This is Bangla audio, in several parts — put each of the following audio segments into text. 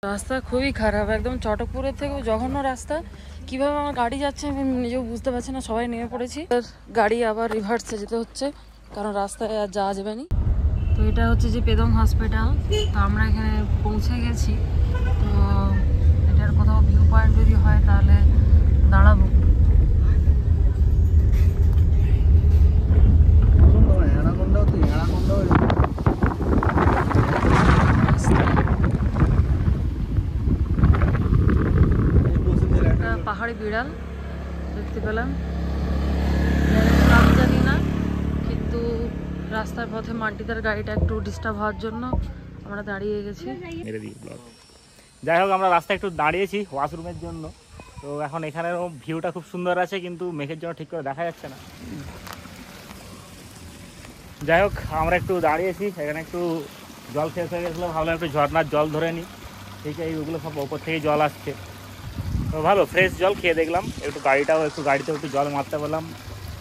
রাস্তা খুবই খারাপ, একদম চটকপুরের থেকেও জঘন্য রাস্তা। কিভাবে আমার গাড়ি যাচ্ছে আমি নিজেও বুঝতে পারছি না। সবাই নেমে পড়েছি, গাড়ি আবার রিভার্সে যেতে হচ্ছে কারণ রাস্তায় আর যাওয়া যাবে না। তো এটা হচ্ছে যে পেদম হসপিটাল। তো আমরা এখানে পৌঁছে গেছি। তো এটার কোথাও ভিউ পয়েন্ট যদি হয় তাহলে দাঁড়াবো। পাহাড়ি বিড়াল দেখতে পেলাম, নাম জানি না, কিন্তু রাস্তার পথে মান্টিদার গাড়িটা একটু ডিস্টার্ব হওয়ার জন্য আমরা দাঁড়িয়ে গেছি। যাই হোক, আমরা রাস্তায় একটু দাঁড়িয়েছি ওয়াশরুমের জন্য। তো এখন এখানের ভিউটা খুব সুন্দর আছে, কিন্তু মেঘের জন্য ঠিক করে দেখা যাচ্ছে না। যাই হোক, আমরা একটু দাঁড়িয়েছি, এখানে একটু জল শেষ হয়ে গেছিলো, ভাবলাম একটু ঝর্নার জল ধরে নিই। ঠিক আছে, ওগুলো সব ওপর থেকে জল আসছে, তো ভালো ফ্রেশ জল খেয়ে দেখলাম। একটু গাড়িতেও একটু জল মারতে বললাম,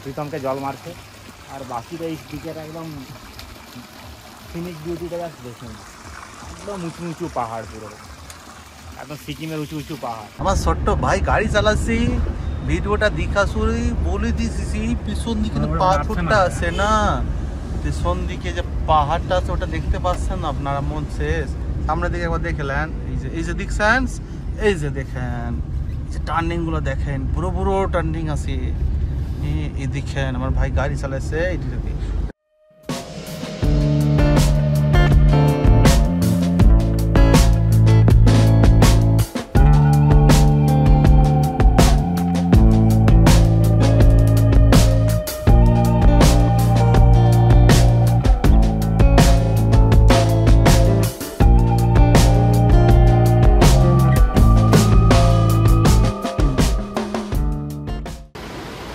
প্রীতমকে জল মারছে। আর বাকিটা এই দিকের একদম সিনিক বিউটিটা দেখুন, একদম উঁচু উঁচু পাহাড়, পুরো একদম সিকিমের উঁচু উঁচু পাহাড়। আমার ছোট্ট ভাই গাড়ি চালাচ্ছি, ভিডিওটা দেখা শুরুই বলে দিয়েছি, পিছন দিকে পাথরটা আছে না, পিছন দিকে যে পাহাড়টা আছে ওটা দেখতে পাচ্ছেন আপনারা? মন শেষ। সামনের দিকে একবার দেখলেন, এই যে দেখছেন, এই যে দেখেন, যে টার্নিং গুলো দেখেন, পুরো পুরো টার্নিং আছে। এই দেখেন আমার ভাই গাড়ি চালাচ্ছে এইদিকে।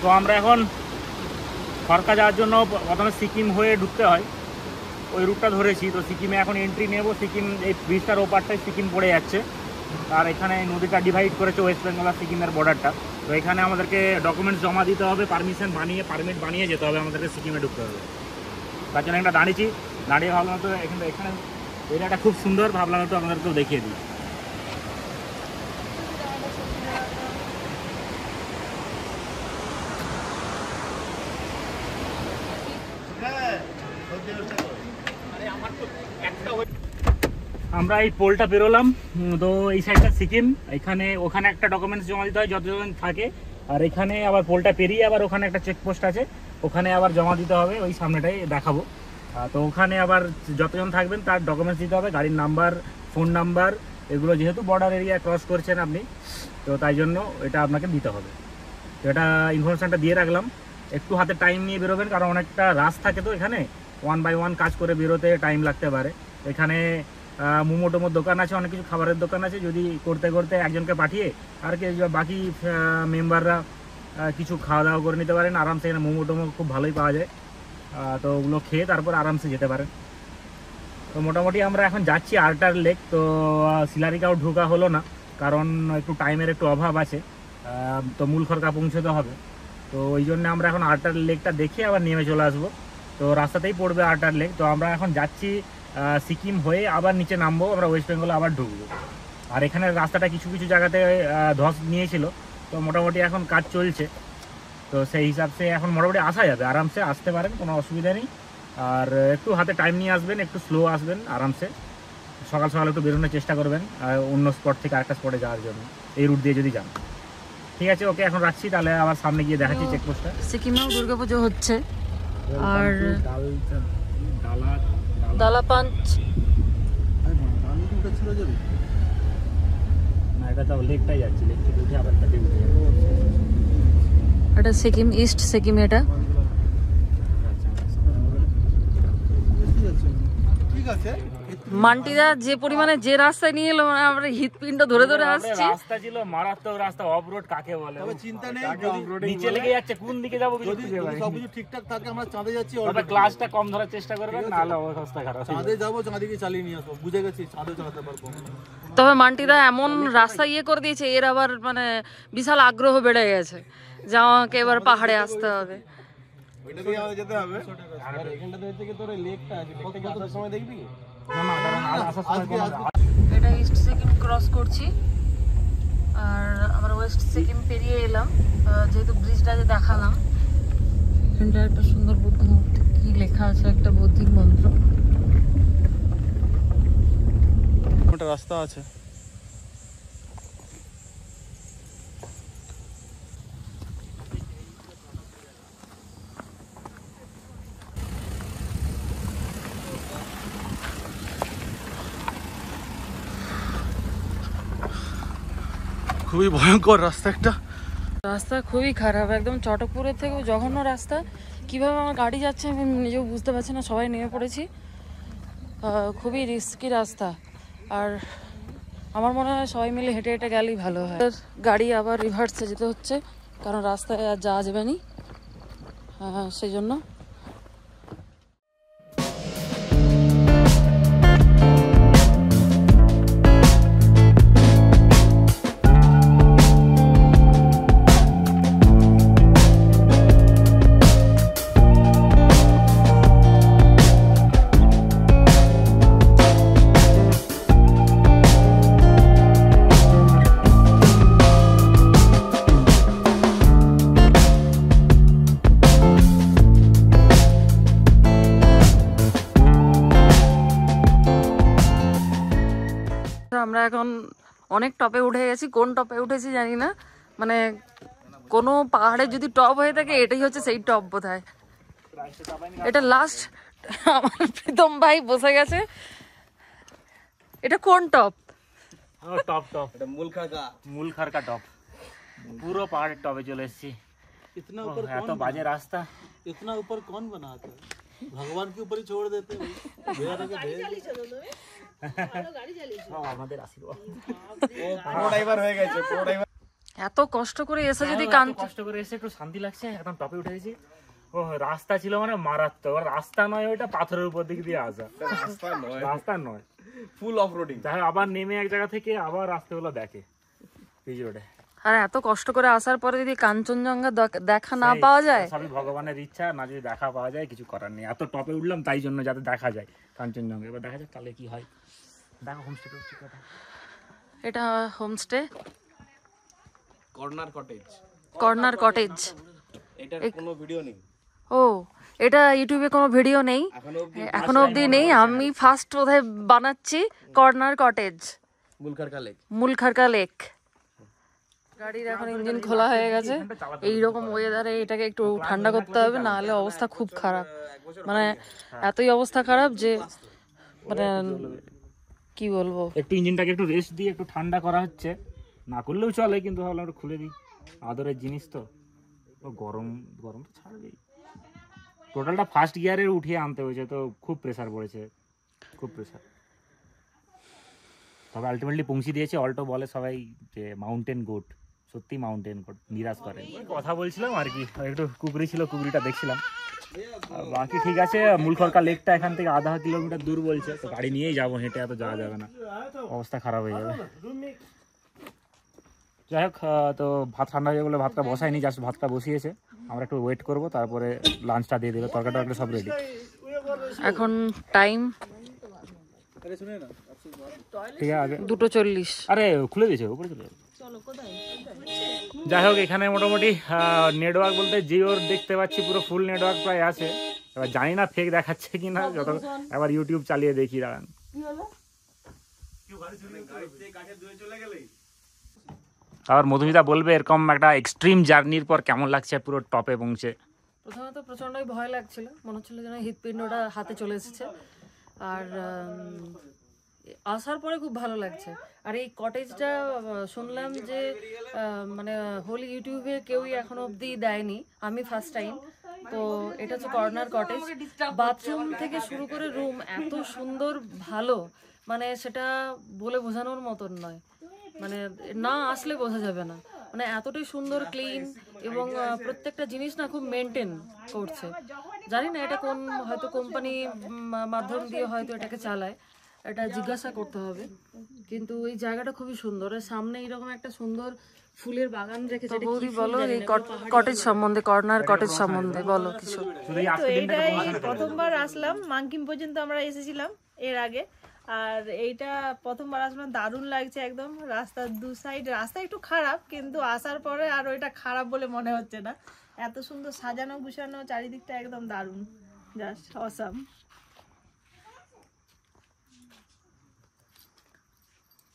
তো আমরা এখন খড়কা যাওয়ার জন্য প্রথমে সিকিম হয়ে ঢুকতে হয়, ওই রুটটা ধরেছি। তো সিকিমে এখন এন্ট্রি নেব। সিকিম এই ব্রিজটার ওপারটায় সিকিম পড়ে যাচ্ছে, আর এখানে নদীটা ডিভাইড করেছে ওয়েস্ট বেঙ্গল আর সিকিমের বর্ডারটা। তো এখানে আমাদেরকে ডকুমেন্টস জমা দিতে হবে, পারমিট বানিয়ে যেতে হবে, আমাদেরকে সিকিমে ঢুকতে হবে। তার জন্য একটা দাঁড়িয়ে ভাবলাম তো এখানে এরিয়াটা খুব সুন্দর, ভাবলাম একটু আপনাদেরকেও দেখিয়ে দিই। আমরা এই পোলটা বেরোলাম। তো এই সাইডটা সিকিম, ওখানে একটা ডকুমেন্টস জমা দিতে হয় যতজন থাকে, আর এখানে আবার পোলটা পেরিয়ে আবার ওখানে একটা চেকপোস্ট আছে, ওখানে আবার জমা দিতে হবে, ওই সামনেটাই দেখাবো। তো ওখানে আবার যতজন থাকবেন তার ডকুমেন্টস দিতে হবে, গাড়ির নাম্বার, ফোন নাম্বার, এগুলো যেহেতু বর্ডার এরিয়া ক্রস করছেন আপনি, তো তাই জন্য এটা আপনাকে দিতে হবে। তো এটা ইনফরমেশানটা দিয়ে রাখলাম। একটু হাতে টাইম নিয়ে বেরোবেন, কারণ অনেকটা রাস থাকে, তো এখানে 1 বাই 1 কাজ করে বেরোতে টাইম লাগতে পারে। এখানে মোমো টোমোর দোকান আছে, অনেক কিছু খাবারের দোকান আছে, যদি করতে করতে একজনকে পাঠিয়ে আর কি বাকি মেম্বাররা কিছু খাওয়া দাওয়া করে নিতে পারেন আরামসে। এখানে মোমো টোমো খুব ভালোই পাওয়া যায়, তো ওগুলো খেয়ে তারপর আরামসে যেতে পারেন। তো মোটামুটি আমরা এখন যাচ্ছি আল্টার লেক। তো শিলারিকাও ঢোকা হলো না, কারণ একটু টাইমের একটু অভাব আছে, তো মূল খড়কা পৌঁছতে হবে। তো ওই জন্য আমরা এখন আল্টার লেকটা দেখে আবার নেমে চলে আসবো। তো রাস্তাতেই পড়বে আল্টার লেক। তো আমরা এখন যাচ্ছি সিকিম হয়ে আবার নিচে নামবো, আমরা ওয়েস্ট বেঙ্গলে আবার ঢুকবো। আর এখানে রাস্তাটা কিছু কিছু জায়গাতে ধস নিয়েছিল, তো মোটামুটি এখন কাজ চলছে। তো সেই হিসাবে এখন মোটামুটি আসা যাবে, আরামসে আসতে পারেন, কোনো অসুবিধা নেই। আর একটু হাতে টাইম নিয়ে আসবেন, একটু স্লো আসবেন, আরামসে সকাল সকাল একটু বেরোনোর চেষ্টা করবেন অন্য স্পট থেকে আরেকটা স্পটে যাওয়ার জন্য, এই রুট দিয়ে যদি যান। ঠিক আছে, ওকে এখন রাখছি, তাহলে আবার সামনে গিয়ে দেখাচ্ছি চেকপোস্টটা। সিকিমেও দুর্গাপুজো হচ্ছে, আর দালাপাঞ্চ না, এটা তো লেকটাই যাচ্ছে, লেক থেকে উঠে আবার একটা উঠে যাবে। এটা সিকিম, ইস্ট সিকিম। এটা ঠিক আছে। মান্টিদা যে পরিমাণে যে রাস্তায় নিয়ে এলো, মানে আমরা হৃৎপিণ্ড ধরে ধরে আসছি। রাস্তা ছিল মারাত্মক রাস্তা, অফ রোড কাকে বলে, তবে চিন্তা নেই, নিচে লেগে যাচ্ছে, কোন দিকে যাবো যদি সবকিছু ঠিকঠাক থাকে আমরা চাঁদে যাচ্ছি। তবে ক্লাসটা কম ধরার চেষ্টা করবেন, নাহলে অবস্থা খারাপ। চাঁদে যাবো, চাঁদিকে চালিয়ে নিয়ে আসবো, বুঝে গেছি, চাঁদে চালাতে পারবো। তবে মান্টিদা এমন রাস্তা করে দিয়েছে, এর আবার মানে বিশাল আগ্রহ বেড়ে গেছে যে আমাকে এবার পাহাড়ে আসতে হবে। ওইটা দিয়ে আমাদের যেতে হবে। আর এখানটাতে হচ্ছে কি তোর লেকটা আছে, কত সময় দেখবি? না না, কারণ আসার সময় এটা ইস্ট সিকিম ক্রস করছি। আর আমরা ওয়েস্ট সিকিম পেরিয়ে এলাম, যেহেতু ব্রিজটা যে দেখালাম, এখানটা একটা সুন্দর বুদ্ধ মূর্তি, কি লেখা আছে একটা বৌদ্ধিক মন্ত্র। একটা রাস্তা আছে। খুবই ভয়ঙ্কর রাস্তা একটা। রাস্তা খুবই খারাপ, একদম চটকপুরের থেকেও জঘন্য রাস্তা। কিভাবে আমার গাড়ি যাচ্ছে আমি নিজেও বুঝতে পারছি না, সবাই নেমে পড়েছি। খুবই রিস্কি রাস্তা, আর আমার মনে হয় সবাই মিলে হেঁটে হেঁটে গেলেই ভালো হয়। গাড়ি আবার রিভার্সে যেতে হচ্ছে, কারণ রাস্তায় আর যাওয়া যাবে না, সেই জন্য। আমরা এখন অনেক টপে উঠে গেছি, কোন টপে উঠেছি জানি না, মানে কোনো পাহাড়ে যদি টপ হয়ে থাকে এটাই হচ্ছে সেই টপ বোধহয়। এটা লাস্ট, আমার প্রীতম ভাই বসে গেছে। এটা কোন টপ? টপ টপ, এটা মূলখারকা টপ। পুরো পাহাড়ের টপে চলে এসেছি। इतना ऊपर এত বাজে রাস্তা। इतना ऊपर कौन बनाता है? भगवान के ऊपर ही छोड़ देते हैं। আমাদের আশীর্বাদ। এত কষ্ট করে এসে যদি কষ্ট করে এসে একটু শান্তি লাগছে, একদম টপে উঠে গেছি। ও রাস্তা ছিল মানে মারাত্মক, রাস্তা নয় ওইটা, পাথরের উপর দিক দিয়ে আসা। রাস্তা নয়, ফুল অফ রোডিং। তাহলে আবার নেমে এক জায়গা থেকে আবার রাস্তাগুলো দেখে পিচ রোডে। আর এত কষ্ট করে আসার পরে যদি কাঞ্চনজঙ্ঘা দেখা না পাওয়া যায়, সবই ভগবানের ইচ্ছা, না যদি দেখা পাওয়া যায় কিছু করার নেই। এত টপে উঠলাম তাই জন্য, যাতে দেখা যায় কাঞ্চনজঙ্ঘা। এবার দেখা যাক কালে কি হয়। দেখো হোমস্টে করছি কথা। এটা homestay corner cottage. Corner cottage. এটার কোনো ভিডিও নেই। ও, এটা ইউটিউবে কোনো ভিডিও নেই এখনো অবধি নেই। আমি ফার্স্ট বোধহয় বানাচ্ছি কর্নার কটেজ, মূলখারকা লেক। গাড়ির এখন ইঞ্জিন খোলা হয়ে গেছে। এইরকম ওয়েদারে এটাকে একটু ঠান্ডা করতে হবে, না হলে অবস্থা খুব খারাপ। মানে এতই অবস্থা খারাপ যে মানে কি বলবো। একটু ইঞ্জিনটাকে একটু রেস্ট দিয়ে একটু ঠান্ডা করা হচ্ছে, না করলেও চলে, কিন্তু ভাবলাম একটু খুলে দিই, আদরের জিনিস তো। গরম গরম তো ছাড়বেই। টোটালটা ফার্স্ট গিয়ারে উঠিয়ে আনতে হয়েছে, তো খুব প্রেসার পড়েছে, খুব প্রেসার। তবে আলটিমেটলি পৌঁছে দিয়েছে। অল্টো বলে সবাই যে মাউন্টেন গোট, সত্যি মাউন্টেন গোট, নিরাশ করে। কথা বলছিলাম আর কি, একটু কুকুরি ছিল, কুকুরিটা দেখছিলাম। বাকি ঠিক আছে। মূলখারকা লেকটা এখান থেকে আধা কিলোমিটার দূর বলছে, তো গাড়ি নিয়েই যাবো, হেঁটে এত যাওয়া যাবে না, অবস্থা খারাপ হয়ে যাবে। যাই হোক, তো ভাত ঠান্ডা হয়ে গেলে ভাতটা বসায়নি, জাস্ট ভাতটা বসিয়েছে। আমরা একটু ওয়েট করবো, তারপরে লাঞ্চটা দিয়ে দেবে, তরকারিটা সব রেডি। এখন টাইম ঠিক আছে 2:40। আরে খুলে দিয়েছে, উপরে চলে যাবে। যাই হোক, এখানে মোটামুটি নেটওয়ার্ক বলতে জিওর দেখতে পাচ্ছি পুরো ফুল নেটওয়ার্ক প্রায় আছে। এবার জানি না ফেক দেখাচ্ছে কিনা, যত এবার ইউটিউব চালিয়ে দেখি। দাঁড়ান, আবার মধুমিতা বলবে এরকম একটা এক্সট্রিম জার্নির পর কেমন লাগছে পুরো টপে পৌঁছে। প্রথমে তো প্রচন্ডই ভয় লাগছিল, মনে হচ্ছিল যেন হৃৎপিণ্ডটা হাতে চলে এসেছে। আর আসার পরে খুব ভালো লাগছে। আর এই কটেজটা শুনলাম যে মানে হোল ইউটিউবে কেউই এখনো অবধি দেয়নি, আমি ফার্স্ট টাইম। তো এটা হচ্ছে কর্নার কটেজ। বাথরুম থেকে শুরু করে রুম এত সুন্দর, ভালো, মানে সেটা বলে বোঝানোর মতন নয়। মানে না আসলে বোঝা যাবে না, মানে এতটাই সুন্দর, ক্লিন, এবং প্রত্যেকটা জিনিস না খুব মেনটেন করছে। জানি না এটা কোন হয়তো কোম্পানি মাধ্যম দিয়ে হয়তো এটাকে চালায়, এটা জিজ্ঞাসা করতে হবে। কিন্তু এই জায়গাটা খুবই সুন্দর, এর সামনে এইরকম একটা সুন্দর ফুলের বাগান রেখেছে। বৌদি বলো এই কটেজ সম্বন্ধে, কর্নার কটেজ সম্বন্ধে বলো কিছু। এটাই প্রথমবার আসলাম, মাঙ্কিম পর্যন্ত আমরা এসেছিলাম এর আগে। আর এইটা প্রথমবার আসলাম, দারুণ লাগছে একদম। রাস্তার দু সাইড রাস্তা একটু খারাপ, কিন্তু আসার পরে আর ওইটা খারাপ বলে মনে হচ্ছে না। এত সুন্দর সাজানো গুছানো, চারিদিকটা একদম দারুণ, জাস্ট অসাম।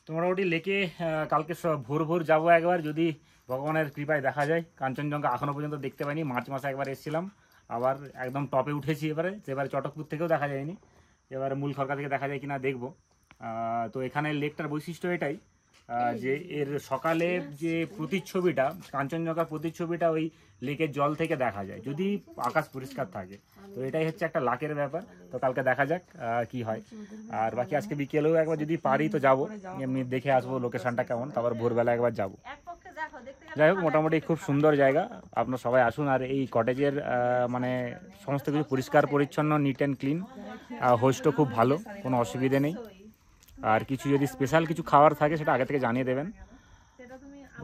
তো মোটামুটি লেকে কালকে ভোর ভোর যাবো একবার, যদি ভগবানের কৃপায় দেখা যায়। কাঞ্চনজঙ্ঘা এখনো পর্যন্ত দেখতে পাইনি, মার্চ মাসে একবার এসেছিলাম, আবার একদম টপে উঠেছি এবারে চটকপুর থেকেও দেখা যায়নি, এবারে মূল খড়কা থেকে দেখা যায় কিনা দেখবো। তো এখানে লেকটার বৈশিষ্ট্য এটাই যে এর সকালে যে প্রতিচ্ছবিটা, কাঞ্চনজঙ্ঘার প্রতিচ্ছবিটা ওই লেকের জল থেকে দেখা যায়, যদি আকাশ পরিষ্কার থাকে। তো এটাই হচ্ছে একটা লাকের ব্যাপার। তো কালকে দেখা যাক কি হয়। আর বাকি আজকে বিকেলেও একবার যদি পারি তো যাবো, এমনি দেখে আসবো লোকেশনটা কেমন, তারপর ভোরবেলা একবার যাবো। যাই হোক, মোটামুটি খুব সুন্দর জায়গা, আপনারা সবাই আসুন। আর এই কটেজের মানে সমস্ত কিছু পরিষ্কার পরিচ্ছন্ন, নিট অ্যান্ড ক্লিন, হোস্টও খুব ভালো, কোনো অসুবিধে নেই। আর কিছু যদি স্পেশাল কিছু খাবার থাকে সেটা আগে থেকে জানিয়ে দেবেন,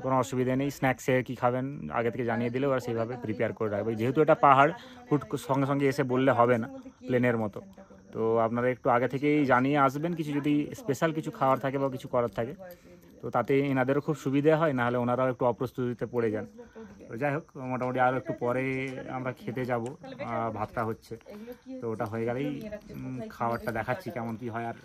কোনো অসুবিধা নেই। স্ন্যাক্সে কি খাবেন আগে থেকে জানিয়ে দিলে ওরা সেইভাবে প্রিপেয়ার করে রাখবে। যেহেতু এটা পাহাড়, হুট সঙ্গে সঙ্গে এসে বললে হবে না প্লেনের মতো, তো আপনারা একটু আগে থেকেই জানিয়ে আসবেন কিছু যদি স্পেশাল কিছু খাবার থাকে বা কিছু করার থাকে। তো তাতে এনাদেরও খুব সুবিধা হয়, নাহলে ওনারাও একটু অপ্রস্তুতিতে পড়ে যান। তো যাই হোক, মোটামুটি আরও একটু পরে আমরা খেতে যাব, ভাতটা হচ্ছে, তো ওটা হয়ে গেলেই খাবারটা দেখাচ্ছি কেমন কি হয়। আর